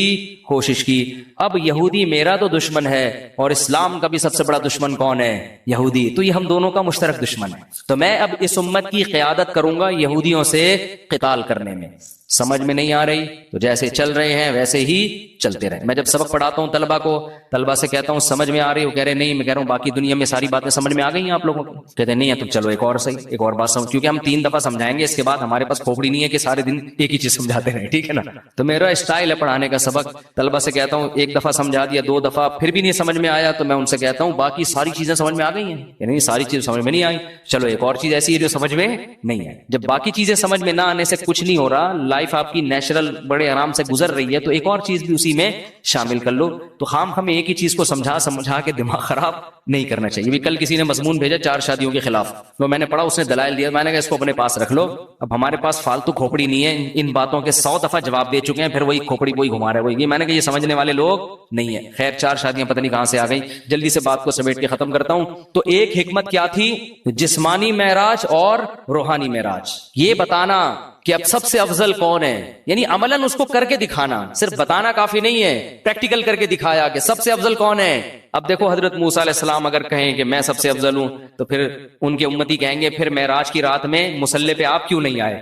کوشش کی۔ اب یہودی میرا تو دشمن ہے اور اسلام کا بھی سب سے بڑا دشمن کون ہے؟ یہودی۔ تو یہ ہم دونوں کا مشترک دشمن ہے، تو میں اب اس امت کی قیادت کروں گا یہودیوں سے قتال کرنے میں۔ سمجھ میں نہیں آ رہی تو جیسے چل رہے ہیں ویسے ہی چلتے رہے۔ میں جب سبق پڑھاتا ہوں طلبہ کو، طلبہ سے کہتا ہوں سمجھ میں آ رہی؟ وہ کہہ رہے نہیں، میں کہہ رہا ہوں باقی دنیا میں ساری باتیں سمجھ میں آ گئی ہیں آپ لوگوں کو؟ کہتے ہیں نہیں ہے، تو چلو ایک اور صحیح، ایک اور بات سمجھ، کیونکہ ہم 3 دفعہ سمجھائیں گے، اس کے بعد ہمارے پاس کھوپڑی نہیں ہے کہ سارے دن ایک ہی چیز سمجھاتے رہیں، ٹھیک ہے نا؟ تو میرا اسٹائل ہے پڑھانے کا، سبق طلبہ سے کہتا ہوں ایک دفعہ سمجھا دیا، 2 دفعہ پھر بھی نہیں سمجھ میں آیا تو میں ان سے کہتا ہوں باقی ساری چیزیں سمجھ میں آ گئی ہیں؟ یعنی ساری چیز سمجھ میں نہیں آئی، چلو ایک اور چیز ایسی ہے جو سمجھ میں نہیں ہے۔ جب باقی چیزیں سمجھ میں نہ آنے سے کچھ نہیں ہو رہا، لائف آپ کی نیچرل بڑے آرام سے گزر رہی ہے، تو ایک اور چیز بھی اسی میں شامل کر لو۔ تو خام ہمیں ایک ہی چیز کو سمجھا کے دماغ خراب نہیں کرنا چاہیے۔ بھی کل کسی نے مضمون بھیجا 4 شادیوں کے خلاف، تو میں نے پڑھا، اس نے دلائل دیا، میں نے کہا اس کو اپنے پاس رکھ لو، اب ہمارے پاس فالتو کھوپڑی نہیں ہے، ان باتوں کے 100 دفعہ جواب دے چکے ہیں، پھر وہی کھوپڑی وہی گھما رہے وہی۔ میں نے کہا یہ سمجھنے والے لوگ نہیں ہے۔ خیر 4 شادیاں پتہ نہیں کہاں سے آ گئی، جلدی سے بات کو سمیٹ کے ختم کرتا ہوں۔ تو ایک حکمت کیا تھی؟ جسمانی معراج اور روحانی معراج، یہ بتانا کہ اب سب سے افضل کون ہے، یعنی عملاً اس کو کر کے دکھانا، صرف بتانا کافی نہیں ہے، پریکٹیکل کر کے دکھایا کہ سب سے افضل کون ہے۔ اب دیکھو حضرت موسیٰ علیہ السلام اگر کہیں کہ میں سب سے افضل ہوں تو پھر ان کے امتی کہیں گے پھر معراج کی رات میں مصلی پہ آپ کیوں نہیں آئے؟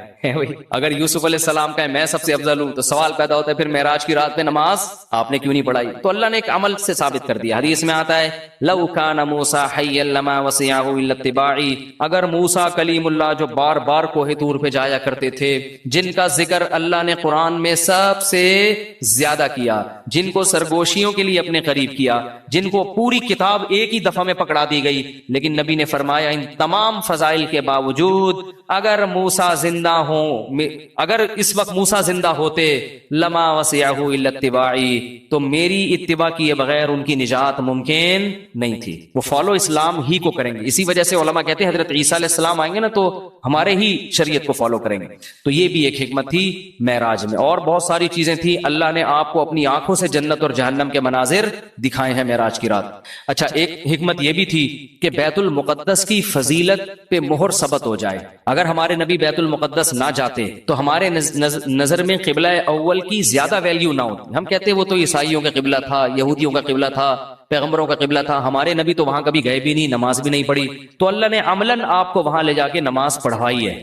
اگر یوسف علیہ السلام کہیں میں سب سے افضل ہوں تو سوال پیدا ہوتا ہے پھر معراج کی رات میں نماز آپ نے کیوں نہیں پڑھائی؟ تو اللہ نے ایک عمل سے ثابت کر دیا۔ حدیث میں آتا ہے لو کان موسیٰ حیا لما وسعہ الا اتباعی، اگر موسیٰ کلیم اللہ جو بار بار کوہ طور پہ جایا کرتے تھے، جن کا ذکر اللہ نے قرآن میں سب سے زیادہ کیا، جن کو سرگوشیوں کے لیے اپنے قریب کیا، جن کو پوری کتاب ایک ہی دفعہ میں پکڑا دی گئی، لیکن نبی نے فرمایا ان تمام فضائل کے باوجود اگر موسیٰ زندہ ہوں، اگر اس وقت موسیٰ زندہ ہوتے، لما وسعہ الا اتباعی، تو میری اتباع کیے بغیر ان کی نجات ممکن نہیں تھی، وہ فالو اسلام ہی کو کریں گے۔ اسی وجہ سے علماء کہتے ہیں حضرت عیسیٰ علیہ السلام آئیں گے نا تو ہمارے ہی شریعت کو فالو کریں گے۔ تو یہ بھی ایک حکمت تھی معراج میں، اور بہت ساری چیزیں تھیں. اللہ نے آپ کو اپنی آنکھوں سے جنت اور جہنم کے مناظر دکھائے ہیں معراج کی رات. اچھا، ایک حکمت یہ بھی تھی کہ بیت المقدس کی فضیلت پہ مہر ثبت ہو جائے. اگر ہمارے نبی بیت المقدس نہ جاتے تو ہمارے نظر میں قبلہ اول کی زیادہ ویلیو نہ ہوتی. ہم کہتے وہ تو عیسائیوں کا قبلہ تھا، یہودیوں کا قبلہ تھا، پیغمبروں کا قبلہ تھا، ہمارے نبی تو وہاں کبھی گئے بھی نہیں، نماز بھی نہیں پڑھی. تو اللہ نے عملاً آپ کو وہاں لے جا کے نماز پڑھوائی ہے.